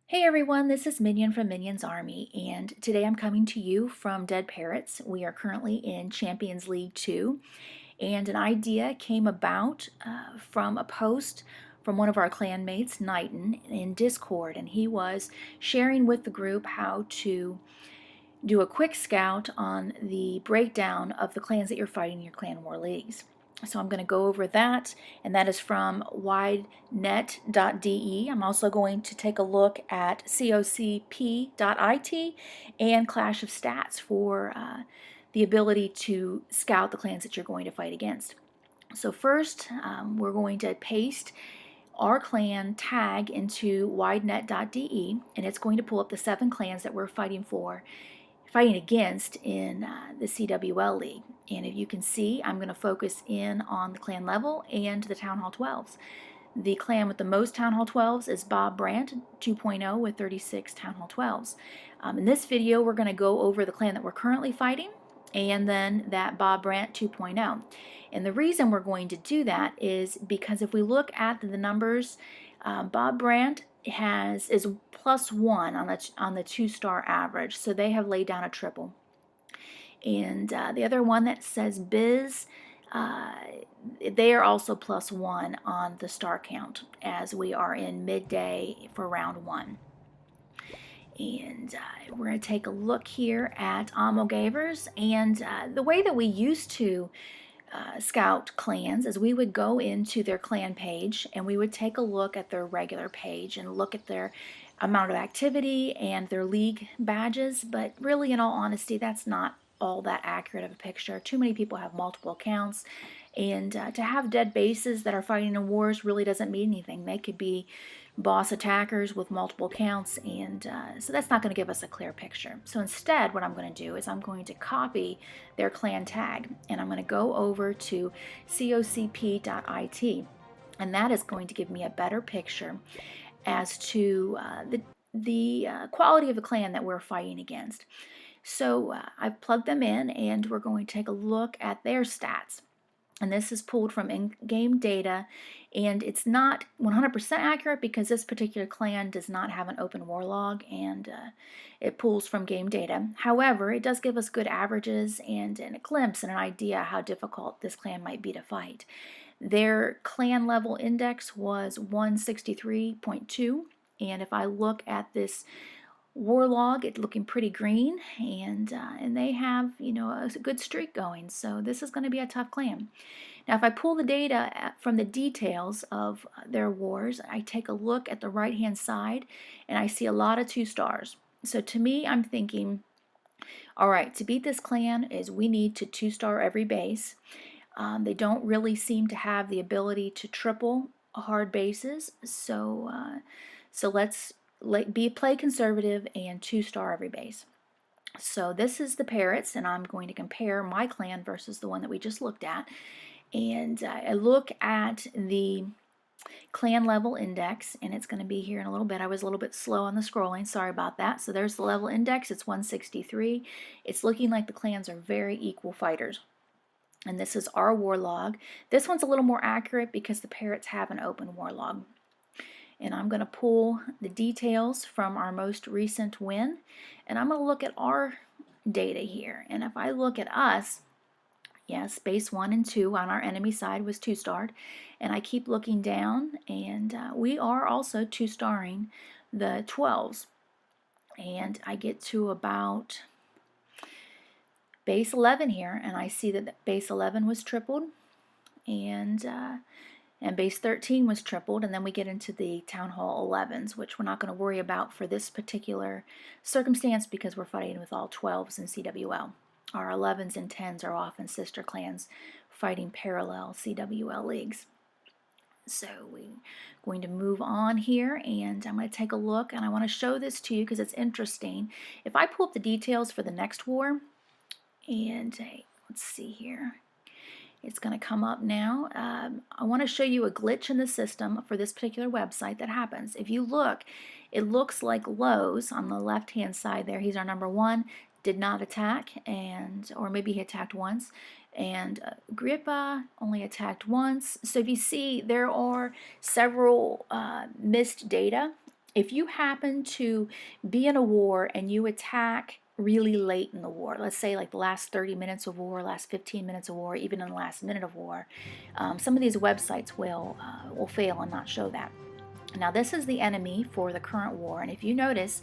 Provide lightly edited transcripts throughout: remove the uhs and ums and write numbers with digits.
Hey everyone, this is Minion from Minion's Army, and today I'm coming to you from Dead Parrots. We are currently in Champions League 2, and an idea came about from a post from one of our clanmates, Knighton, in Discord, and he was sharing with the group how to do a quick scout on the breakdown of the clans that you're fighting in your clan war leagues. So I'm going to go over that, and that is from widenet.de. I'm also going to take a look at cocp.it and Clash of Stats for the ability to scout the clans that you're going to fight against. So first, we're going to paste our clan tag into widenet.de, and it's going to pull up the 7 clans that we're fighting against in the CWL League. And if you can see, I'm going to focus in on the clan level and the Town Hall 12s. The clan with the most Town Hall 12s is Bob Brandt 2.0 with 36 Town Hall 12s. In this video, we're going to go over the clan that we're currently fighting and then that Bob Brandt 2.0. And the reason we're going to do that is because if we look at the numbers, Bob Brandt is +1 on the 2-star average, so they have laid down a triple. And the other one that says Biz, they are also +1 on the star count, as we are in midday for round 1. And we're going to take a look here at Ammo Gavers, and the way that we used to scout clans is we would go into their clan page and we would take a look at their regular page and look at their amount of activity and their league badges, but really, in all honesty, that's not all that accurate of a picture. Too many people have multiple accounts, and to have dead bases that are fighting in wars really doesn't mean anything. They could be boss attackers with multiple accounts, and so that's not going to give us a clear picture. So instead, what I'm going to do is I'm going to copy their clan tag, and I'm going to go over to cocp.it, and that is going to give me a better picture as to the quality of the clan that we're fighting against. So I've plugged them in, and we're going to take a look at their stats. And this is pulled from in-game data, and it's not 100% accurate because this particular clan does not have an open war log, and it pulls from game data. However, it does give us good averages and a glimpse and an idea how difficult this clan might be to fight. Their clan level index was 163.2, and if I look at this war log, it's looking pretty green, and they have, a good streak going, so this is going to be a tough clan. Now, if I pull the data from the details of their wars, I take a look at the right hand side and I see a lot of 2 stars. So to me, I'm thinking, all right, to beat this clan is we need to 2-star every base. They don't really seem to have the ability to triple hard bases, so let's play conservative and 2-star every base. So this is the Parrots, and I'm going to compare my clan versus the one that we just looked at. And I look at the clan level index, and it's going to be here in a little bit. I was a little bit slow on the scrolling, sorry about that. So there's the level index, it's 163. It's looking like the clans are very equal fighters. And this is our war log. This one's a little more accurate because the Parrots have an open war log. And I'm going to pull the details from our most recent win, and I'm going to look at our data here. And if I look at us, yes, base 1 and 2 on our enemy side was 2-starred, and I keep looking down, and we are also 2-starring the 12s. And I get to about base 11 here, and I see that base 11 was tripled, and base 13 was tripled, and then we get into the Town Hall 11s, which we're not going to worry about for this particular circumstance because we're fighting with all 12s in CWL. Our 11s and 10s are often sister clans fighting parallel CWL leagues. So we're going to move on here, and I'm going to take a look, and I want to show this to you because it's interesting. If I pull up the details for the next war, and let's see here. It's going to come up now. I want to show you a glitch in the system for this particular website that happens. If you look, it looks like Lowe's on the left-hand side there. He's our number 1. Did not attack, or maybe he attacked once. And Grippa only attacked once. So if you see, there are several missed data if you happen to be in a war and you attack really late in the war, let's say like the last 30 minutes of war, last 15 minutes of war, even in the last minute of war, some of these websites will fail and not show that. Now this is the enemy for the current war, and if you notice,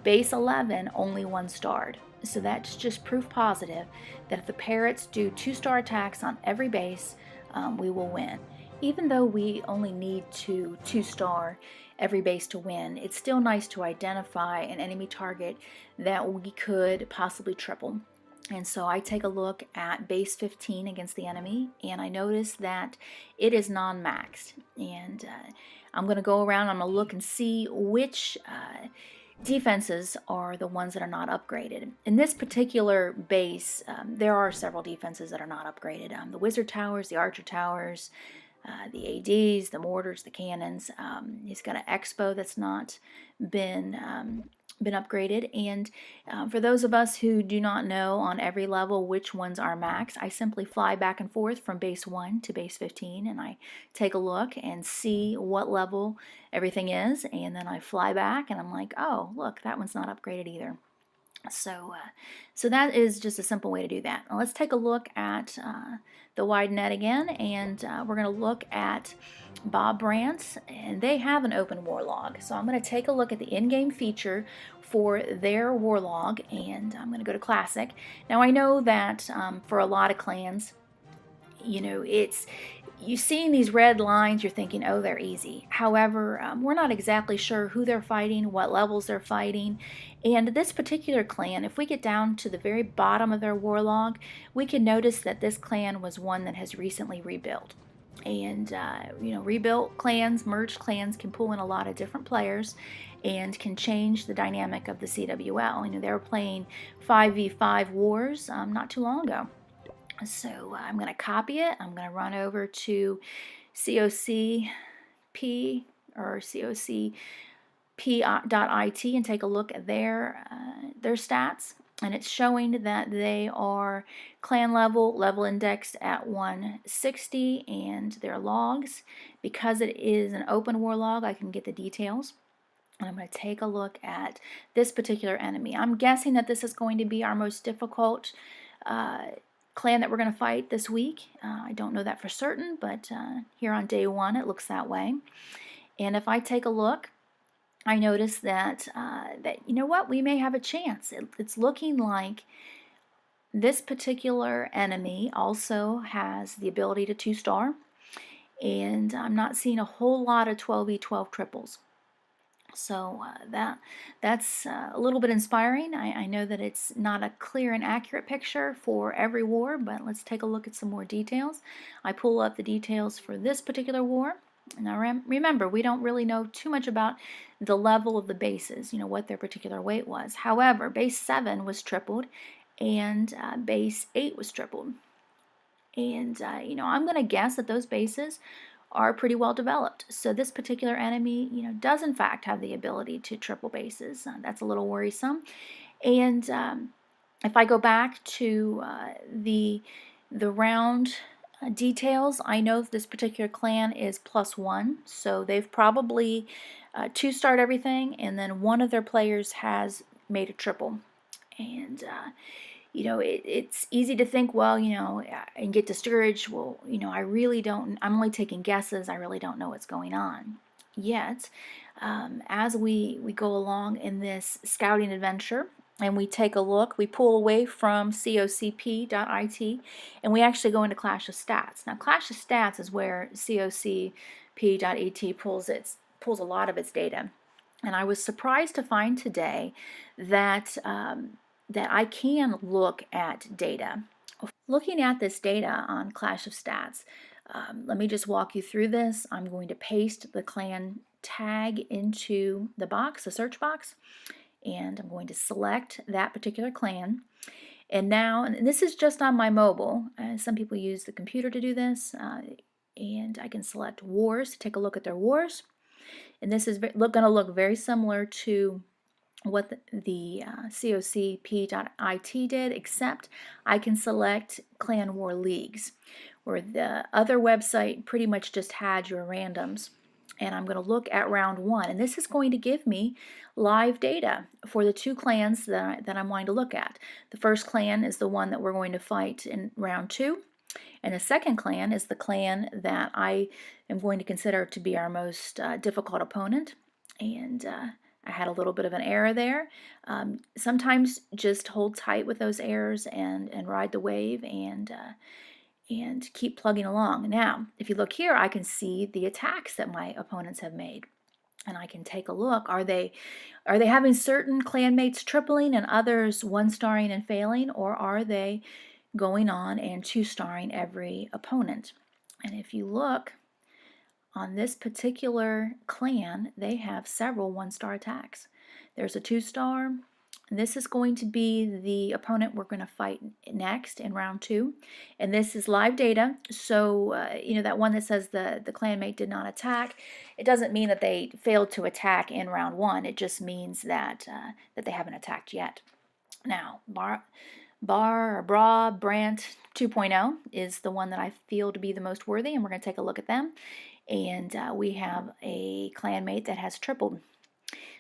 base 11 only 1-starred. So that's just proof positive that if the Parrots do 2-star attacks on every base, we will win. Even though we only need to 2-star every base to win, it's still nice to identify an enemy target that we could possibly triple. And so I take a look at base 15 against the enemy, and I notice that it is non-maxed. And I'm going to go around, I'm going to look and see which defenses are the ones that are not upgraded. In this particular base, there are several defenses that are not upgraded. The wizard towers, the archer towers, the ADs, the mortars, the cannons. He's got an expo that's not been upgraded. And for those of us who do not know on every level which ones are max, I simply fly back and forth from base 1 to base 15, and I take a look and see what level everything is, and then I fly back and I'm like, oh, look, that one's not upgraded either. So that is just a simple way to do that. Now let's take a look at the wide net again, and we're going to look at Bob Brant's, and they have an open war log. So I'm going to take a look at the in-game feature for their war log, and I'm going to go to Classic. Now I know that for a lot of clans, you know, you seeing these red lines, you're thinking, oh, they're easy. However, we're not exactly sure who they're fighting, what levels they're fighting. And this particular clan, if we get down to the very bottom of their war log, we can notice that this clan was one that has recently rebuilt. And, you know, rebuilt clans, merged clans can pull in a lot of different players and can change the dynamic of the CWL. You know, they were playing 5v5 wars not too long ago. So I'm going to copy it. I'm going to run over to cocp or cocp.it and take a look at their stats. And it's showing that they are clan level indexed at 160, and their logs, because it is an open war log, I can get the details. And I'm going to take a look at this particular enemy. I'm guessing that this is going to be our most difficult clan that we're going to fight this week. I don't know that for certain, but here on day 1 it looks that way. And if I take a look, I notice that you know what, we may have a chance. It's looking like this particular enemy also has the ability to 2-star, and I'm not seeing a whole lot of 12v12 triples. So that's a little bit inspiring. I know that it's not a clear and accurate picture for every war, but let's take a look at some more details. I pull up the details for this particular war. Now remember, we don't really know too much about the level of the bases, you know, what their particular weight was. However, base 7 was tripled, and base 8 was tripled. And, you know, I'm going to guess that those bases are pretty well developed. So this particular enemy, you know, does in fact have the ability to triple bases. That's a little worrisome. And if I go back to the round details, I know this particular clan is +1, so they've probably 2-starred everything, and then one of their players has made a triple. And you know, it's easy to think, well, you know, and get discouraged. Well, you know, I'm only taking guesses. I really don't know what's going on. Yet, as we go along in this scouting adventure, and we take a look, we pull away from cocp.it, and we actually go into Clash of Stats. Now, Clash of Stats is where cocp.it pulls a lot of its data. And I was surprised to find today that that I can look at data. Looking at this data on Clash of Stats, let me just walk you through this. I'm going to paste the clan tag into the box, the search box, and I'm going to select that particular clan. And now, and this is just on my mobile. Some people use the computer to do this, and I can select wars to take a look at their wars. And this is going to look very similar to what the cocp.it did, except I can select clan war leagues, where the other website pretty much just had your randoms. and I'm going to look at round 1, and this is going to give me live data for the 2 clans that I'm wanting to look at. The first clan is the one that we're going to fight in round 2, and the second clan is the clan that I am going to consider to be our most difficult opponent. And I had a little bit of an error there. Sometimes just hold tight with those errors and ride the wave and keep plugging along. Now, if you look here, I can see the attacks that my opponents have made. And I can take a look. Are they having certain clanmates tripling and others 1-starring and failing, or are they going on and 2-starring every opponent? And if you look on this particular clan, they have several 1-star attacks. There's a 2-star. And this is going to be the opponent we're going to fight next in round 2. And this is live data. So, you know, that one that says the clanmate did not attack, it doesn't mean that they failed to attack in round 1. It just means that, that they haven't attacked yet. Now, Brant 2.0 is the one that I feel to be the most worthy, and we're going to take a look at them. And we have a clanmate that has tripled.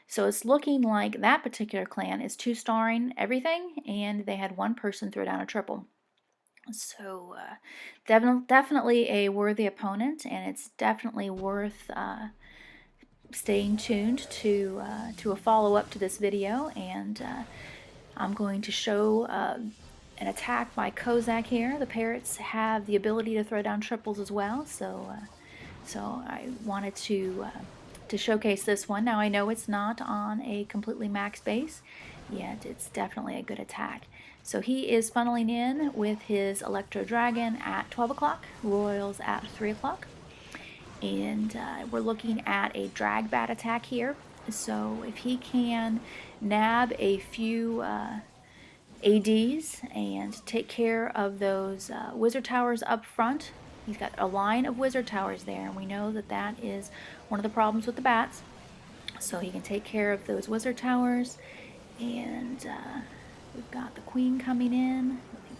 So it's looking like that particular clan is 2-starring everything, and they had 1 person throw down a triple. So definitely a worthy opponent, and it's definitely worth staying tuned to a follow-up to this video. And I'm going to show an attack by Kozak here. The parrots have the ability to throw down triples as well, so I wanted to showcase this one. Now I know it's not on a completely max base, yet it's definitely a good attack. So he is funneling in with his Electro Dragon at 12 o'clock, Royals at 3 o'clock, and we're looking at a drag bat attack here. So if he can nab a few ADs and take care of those wizard towers up front. He's got a line of wizard towers there, and we know that that is one of the problems with the bats. So he can take care of those wizard towers, and we've got the queen coming in,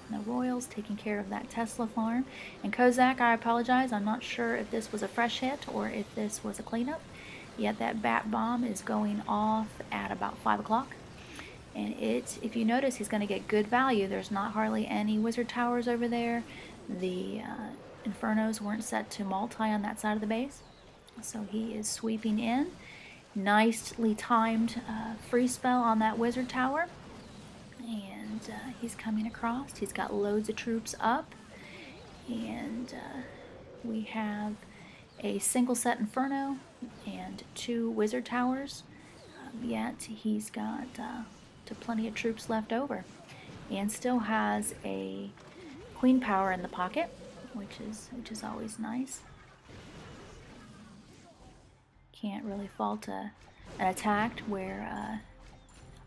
and the royals taking care of that Tesla farm. And Kozak, I apologize, I'm not sure if this was a fresh hit or if this was a cleanup, yet that bat bomb is going off at about 5 o'clock. And if you notice, he's going to get good value. There's not hardly any wizard towers over there. The Infernos weren't set to multi on that side of the base. So he is sweeping in. Nicely timed free spell on that wizard tower. And he's coming across. He's got loads of troops up. And we have a single set Inferno and 2 wizard towers. Yet he's got plenty of troops left over. And still has a queen power in the pocket, which is always nice. Can't really fault an attack where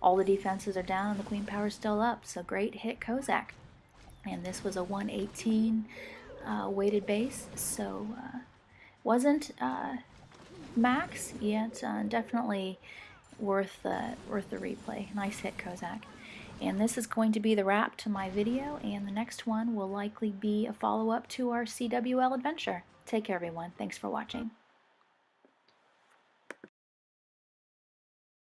all the defenses are down and the queen power is still up. So great hit, Kozak. And this was a 118 weighted base, so wasn't max yet. Definitely worth the replay. Nice hit, Kozak. And this is going to be the wrap to my video, and the next one will likely be a follow-up to our CWL adventure. Take care, everyone. Thanks for watching.